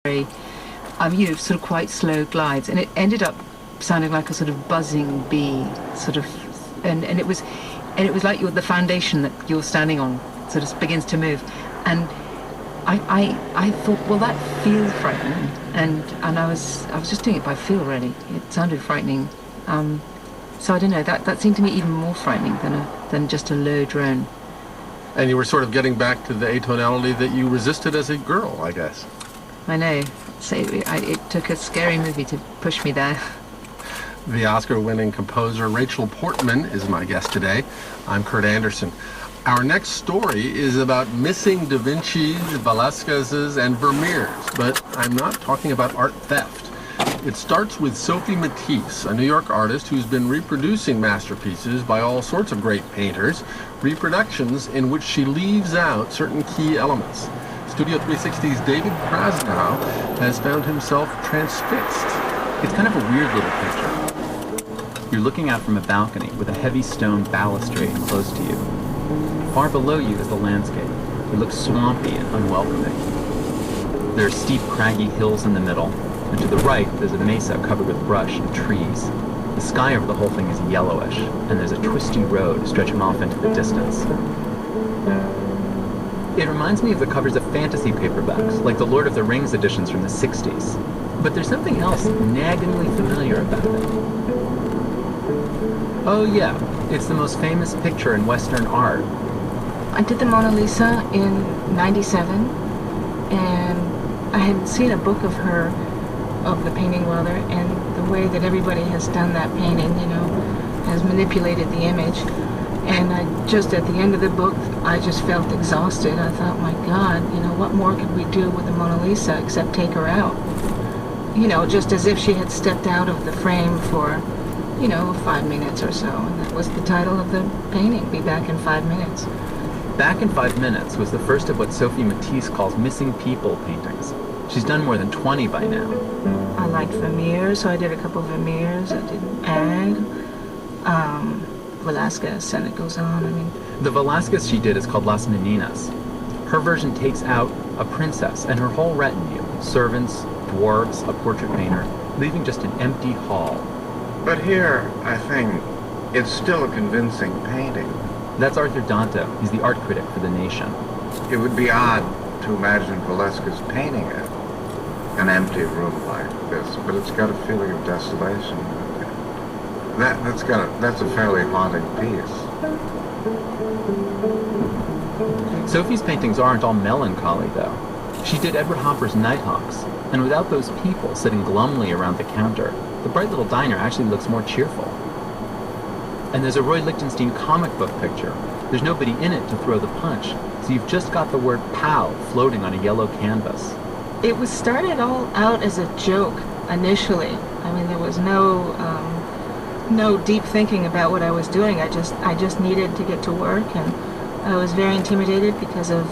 sort of quite slow glides, and it ended up sounding like a sort of buzzing bee, sort of, and it was like the foundation that you're standing on sort of begins to move, and I thought, well, that feels frightening, and I was just doing it by feel, really. It sounded frightening, so I don't know, that seemed to me even more frightening than just a low drone. And you were sort of getting back to the atonality that you resisted as a girl, I guess. I know. So it took a scary movie to push me there. The Oscar-winning composer Rachel Portman is my guest today. I'm Kurt Anderson. Our next story is about missing Da Vinci's, Velasquez's, and Vermeer's, but I'm not talking about art theft. It starts with Sophie Matisse, a New York artist who's been reproducing masterpieces by all sorts of great painters, reproductions in which she leaves out certain key elements. Studio 360's David Krasnow has found himself transfixed. It's kind of a weird little picture. You're looking out from a balcony with a heavy stone balustrade close to you. Far below you is the landscape. It looks swampy and unwelcoming. There are steep, craggy hills in the middle, and to the right there's a mesa covered with brush and trees. The sky over the whole thing is yellowish, and there's a twisty road stretching off into the distance. It reminds me of the covers of fantasy paperbacks, like the Lord of the Rings editions from the 60s. But there's something else naggingly familiar about it. Oh yeah, it's the most famous picture in Western art. I did the Mona Lisa in '97, and I had seen a book of her, of the painting rather, and the way that everybody has done that painting, has manipulated the image. And just at the end of the book, I just felt exhausted. I thought, my God, what more could we do with the Mona Lisa except take her out? Just as if she had stepped out of the frame for, 5 minutes or so. And that was the title of the painting, Be Back in 5 Minutes. Back in 5 Minutes was the first of what Sophie Matisse calls missing people paintings. She's done more than 20 by now. I liked Vermeer, so I did a couple of Vermeers. I did Ang, Velasquez, and it goes on. The Velasquez she did is called Las Meninas. Her version takes out a princess and her whole retinue, servants, dwarves, a portrait painter, leaving just an empty hall. But here, I think, it's still a convincing painting. That's Arthur Danto. He's the art critic for The Nation. It would be odd to imagine Velasquez painting it, an empty room like this, but it's got a feeling of desolation. That's a fairly haunting piece. Sophie's paintings aren't all melancholy, though. She did Edward Hopper's Nighthawks, and without those people sitting glumly around the counter, the bright little diner actually looks more cheerful. And there's a Roy Lichtenstein comic book picture. There's nobody in it to throw the punch, so you've just got the word "pal" floating on a yellow canvas. It was started all out as a joke initially. There was no deep thinking about what I was doing. I just needed to get to work, and I was very intimidated because of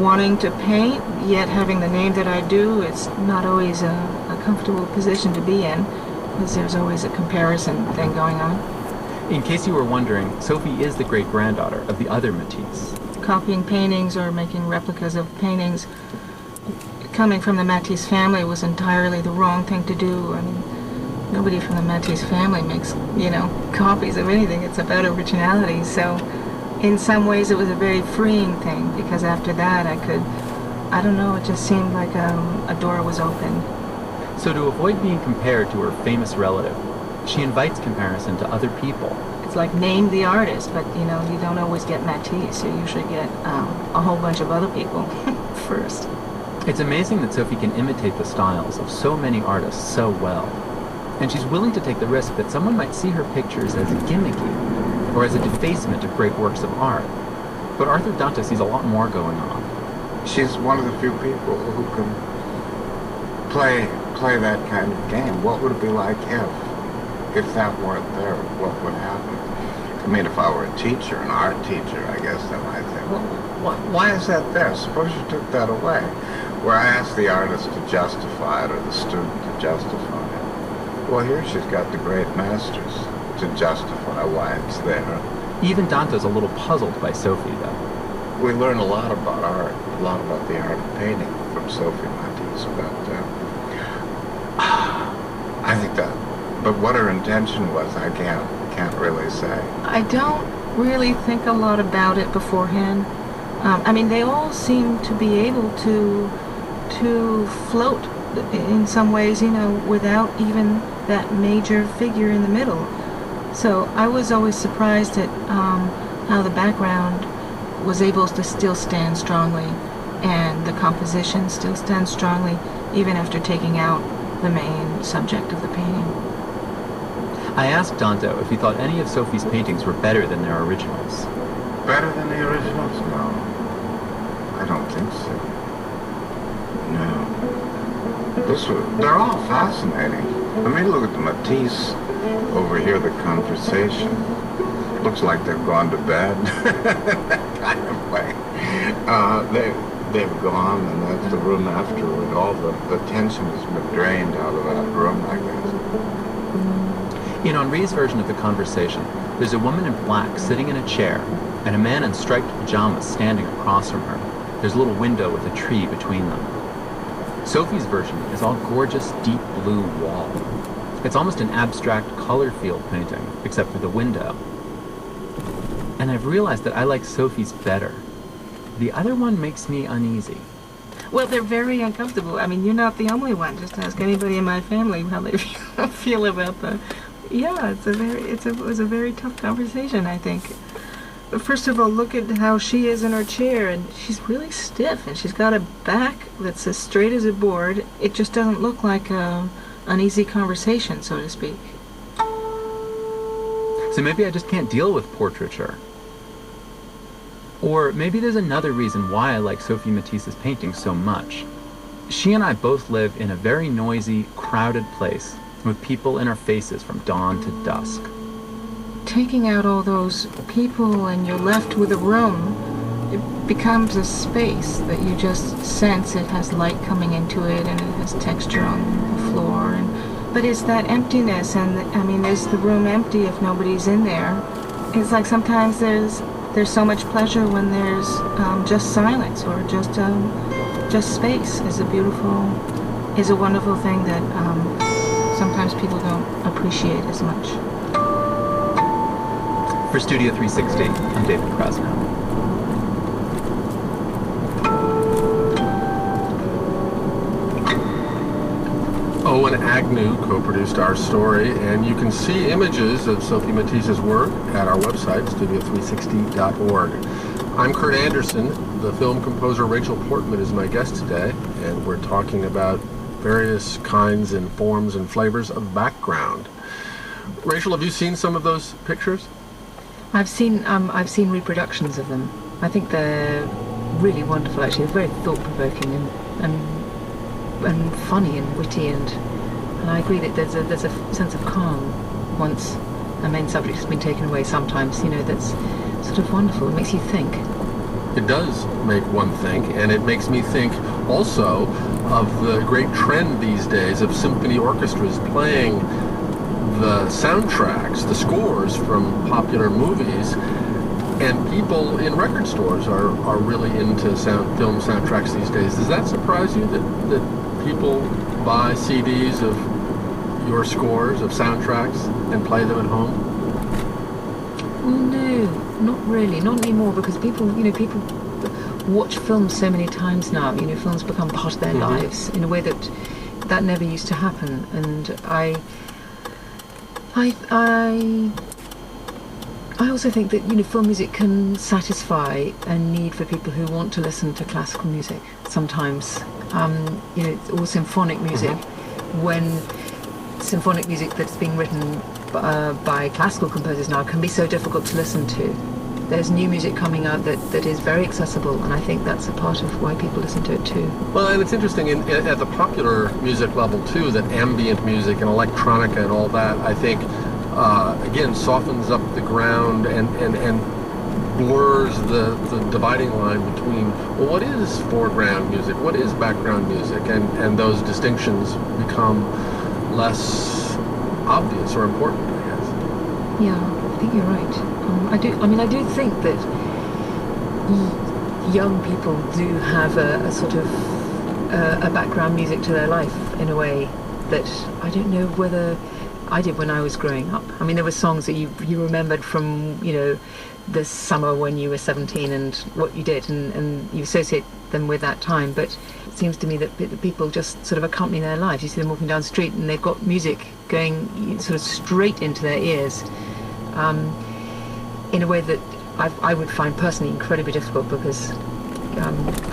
wanting to paint, yet having the name that I do. It's not always a comfortable position to be in, because there's always a comparison thing going on. In case you were wondering, Sophie is the great-granddaughter of the other Matisse. Copying paintings or making replicas of paintings, coming from the Matisse family, was entirely the wrong thing to do. Nobody from the Matisse family makes, copies of anything. It's about originality. So in some ways it was a very freeing thing, because after that it just seemed like a door was open. So to avoid being compared to her famous relative, she invites comparison to other people. It's like name the artist, but you don't always get Matisse. You usually get a whole bunch of other people first. It's amazing that Sophie can imitate the styles of so many artists so well. And she's willing to take the risk that someone might see her pictures as gimmicky, or as a defacement of great works of art. But Arthur Danto sees a lot more going on. She's one of the few people who can play that kind of game. What would it be like if that weren't there? What would happen? If I were a teacher, an art teacher, I guess I might think, well, why is that there? Suppose you took that away. Where I ask the artist to justify it, or the student to justify it. Well, here she's got the great masters to justify why it's there. Even Danto's a little puzzled by Sophie, though. We learn a lot about art, a lot about the art of painting. from Sophie Matisse, but I think that. But what her intention was, I can't really say. I don't really think a lot about it beforehand. I mean, they all seem to be able to float in some ways, you know, without even that major figure in the middle. So I was always surprised at how the background was able to still stand strongly, and the composition still stands strongly, even after taking out the main subject of the painting. I asked Danto if he thought any of Sophie's paintings were better than their originals. Better than the originals? No. I don't think so. No. They're all fascinating. I mean, look at the Matisse over here, the conversation. Looks like they've gone to bed. That kind of way. They've gone, and that's the room afterward. All the tension has been drained out of that room, I guess. In Henri's version of the conversation, there's a woman in black sitting in a chair, and a man in striped pajamas standing across from her. There's a little window with a tree between them. Sophie's version is all gorgeous, deep blue wall. It's almost an abstract color field painting, except for the window. And I've realized that I like Sophie's better. The other one makes me uneasy. Well, they're very uncomfortable. I mean, you're not the only one. Just ask anybody in my family how they feel about the... Yeah, it was a very tough conversation, I think. But first of all, look at how she is in her chair, and she's really stiff, and she's got a back that's as straight as a board. It just doesn't look like an easy conversation, so to speak. So maybe I just can't deal with portraiture. Or maybe there's another reason why I like Sophie Matisse's painting so much. She and I both live in a very noisy, crowded place with people in our faces from dawn to dusk. Taking out all those people and you're left with a room, it becomes a space that you just sense. It has light coming into it, and it has texture on the floor. But it's that emptiness, and I mean, is the room empty if nobody's in there? It's like sometimes there's so much pleasure when there's just silence, or just space is a wonderful thing that sometimes people don't appreciate as much. For Studio 360, I'm David Krasnow. Owen Agnew co-produced our story, and you can see images of Sophie Matisse's work at our website, studio360.org. I'm Kurt Anderson. The film composer Rachel Portman is my guest today, and we're talking about various kinds and forms and flavors of background. Rachel, have you seen some of those pictures? I've seen reproductions of them. I think they're really wonderful, actually. They're very thought-provoking and funny and witty, and I agree that there's a sense of calm once a main subject has been taken away. Sometimes, you know, that's sort of wonderful. It makes you think. It does make one think, and it makes me think also of the great trend these days of symphony orchestras playing the soundtracks, the scores from popular movies, and people in record stores are really into film soundtracks these days. Does that surprise you that people buy CDs of your scores, of soundtracks, and play them at home? Well, no, not really, not anymore, because people watch films so many times now. You know, films become part of their lives in a way that never used to happen, and I also think that, you know, film music can satisfy a need for people who want to listen to classical music sometimes. You know, or symphonic music, when symphonic music that's being written by classical composers now can be so difficult to listen to. There's new music coming out that is very accessible, and I think that's a part of why people listen to it too. Well, and it's interesting at the popular music level too, that ambient music and electronica and all that, I think, again, softens up the ground and blurs the dividing line between, well, what is foreground music, what is background music, and those distinctions become less obvious or important, I guess. Yeah, I think you're right. I do think that young people do have a sort of a background music to their life in a way that I don't know whether I did when I was growing up. I mean, there were songs that you remembered from, you know, the summer when you were 17 and what you did, and you associate them with that time, but it seems to me that people just sort of accompany their lives. You see them walking down the street and they've got music going sort of straight into their ears, in a way that I would find personally incredibly difficult, because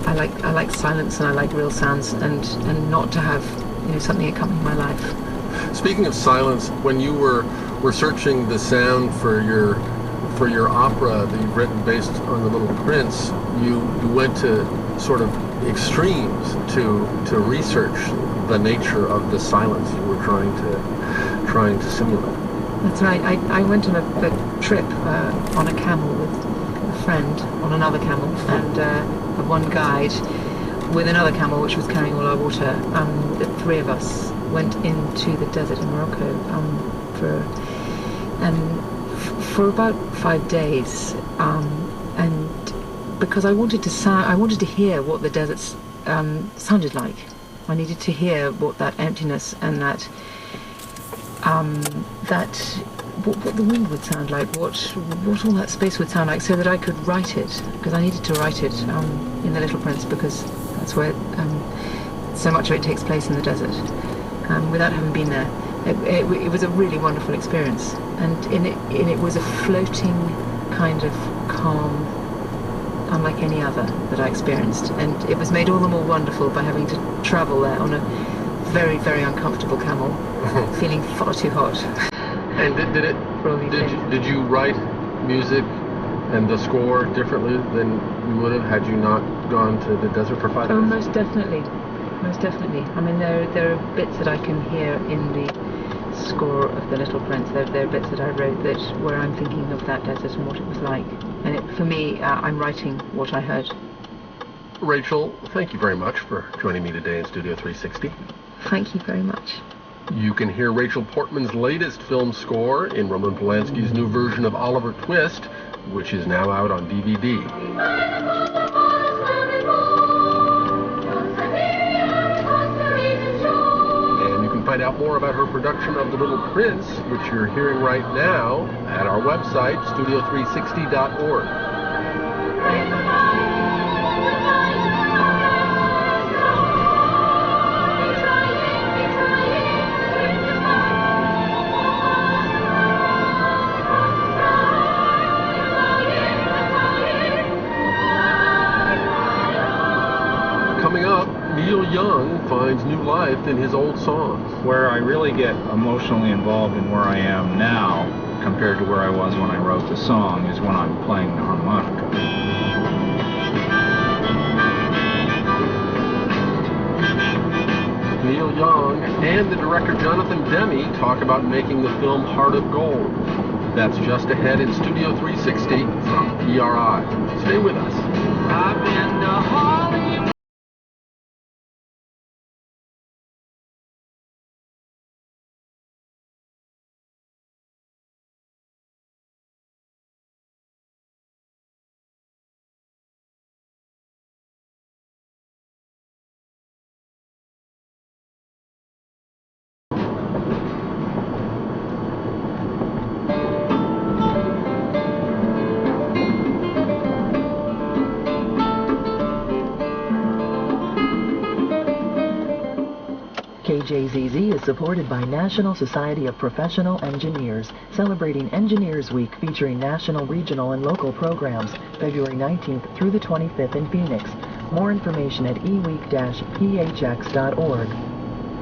I like silence and I like real sounds, and not to have, you know, something accompanying my life. Speaking of silence, when you were searching the sound for your opera that you've written based on The Little Prince, you went to sort of extremes to research the nature of the silence you were trying to simulate. That's right. I went on a trip on a camel with a friend on another camel, and one guide with another camel which was carrying all our water. The three of us went into the desert in Morocco for about 5 days, and because I wanted to hear what the deserts sounded like. I needed to hear what that emptiness and that what the wind would sound like, what all that space would sound like, so that I could write it, because I needed to write it in The Little Prince, because that's where so much of it takes place, in the desert. Without having been there, it was a really wonderful experience, and in it was a floating kind of calm, unlike any other that I experienced, and it was made all the more wonderful by having to travel there on a very, very uncomfortable camel, feeling far too hot. And did you write music and the score differently than you would have had you not gone to the desert for 5 days? Oh, most definitely. I mean, there are bits that I can hear in the score of The Little Prince. There are bits that I wrote where I'm thinking of that desert and what it was like. And for me, I'm writing what I heard. Rachel, thank you very much for joining me today in Studio 360. Thank you very much. You can hear Rachel Portman's latest film score in Roman Polanski's new version of Oliver Twist, which is now out on DVD. And you can find out more about her production of The Little Prince, which you're hearing right now, at our website, studio360.org. Coming up, Neil Young finds new life in his old songs. Where I really get emotionally involved in where I am now compared to where I was when I wrote the song is when I'm playing the harmonica. Neil Young and the director Jonathan Demme talk about making the film Heart of Gold. That's just ahead in Studio 360 from PRI. Stay with us. I've been to Hollywood. KJZZ is supported by National Society of Professional Engineers, celebrating Engineers Week featuring national, regional, and local programs, February 19th through the 25th in Phoenix. More information at eweek-phx.org.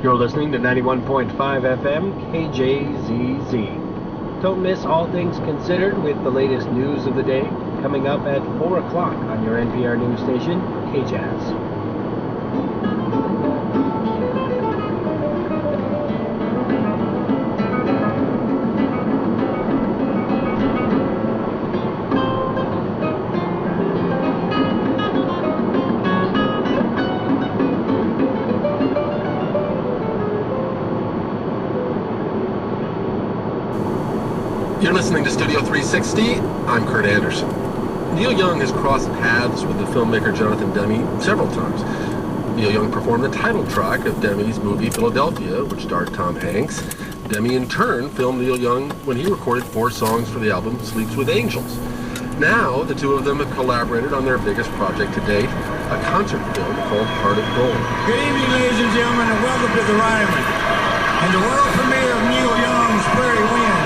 You're listening to 91.5 FM KJZZ. Don't miss All Things Considered with the latest news of the day, coming up at 4 o'clock on your NPR news station, KJazz. You're listening to Studio 360. I'm Kurt Anderson. Neil Young has crossed paths with the filmmaker Jonathan Demme several times. Neil Young performed the title track of Demi's movie Philadelphia, which starred Tom Hanks. Demi, in turn, filmed Neil Young when he recorded 4 songs for the album Sleeps with Angels. Now, the two of them have collaborated on their biggest project to date, a concert film called Heart of Gold. Good evening, ladies and gentlemen, and welcome to the Ryman and the world premiere of Neil Young's Prairie Wind.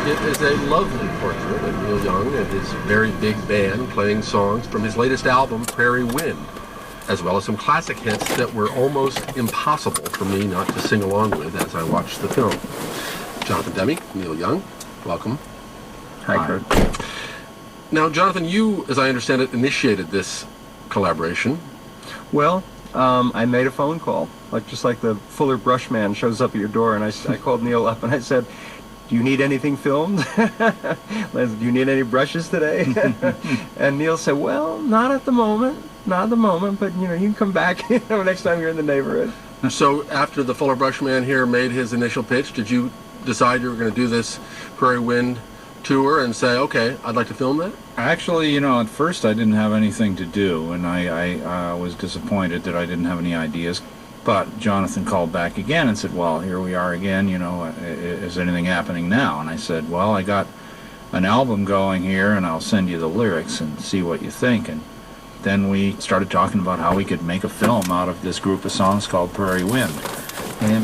It is a lovely portrait of Neil Young and his very big band playing songs from his latest album, Prairie Wind, as well as some classic hits that were almost impossible for me not to sing along with as I watched the film. Jonathan Demme, Neil Young, welcome. Hi, Kurt. Now, Jonathan, you, as I understand it, initiated this collaboration. Well, I made a phone call, just like the Fuller brush man shows up at your door, and I called Neil up and I said, "Do you need anything filmed? Do you need any brushes today?" And Neil said, "Well, not at the moment, but you can come back next time you're in the neighborhood." So after the Fuller brush man here made his initial pitch, did you decide you were going to do this Prairie Wind tour and say, okay, I'd like to film that? Actually, at first I didn't have anything to do, and I was disappointed that I didn't have any ideas. But Jonathan called back again and said, well, here we are again, is anything happening now? And I said, well, I got an album going here, and I'll send you the lyrics and see what you think. And then we started talking about how we could make a film out of this group of songs called Prairie Wind.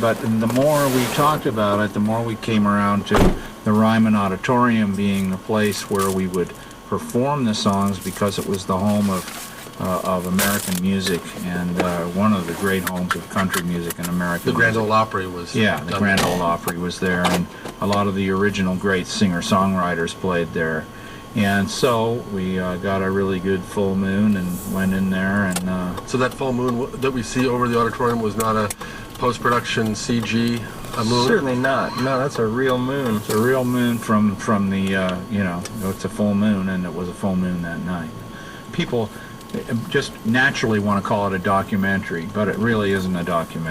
But the more we talked about it, the more we came around to the Ryman Auditorium being the place where we would perform the songs, because it was the home of American music and one of the great homes of country music in America. The Grand Ole Opry was... Yeah, the Grand Ole Opry was there, and a lot of the original great singer-songwriters played there. And so we got a really good full moon and went in there. And so that full moon that we see over the auditorium was not a post-production CG moon? Certainly not. No, that's a real moon. It's a real moon from the, it's a full moon, and it was a full moon that night. People just naturally want to call it a documentary, but it really isn't a documentary.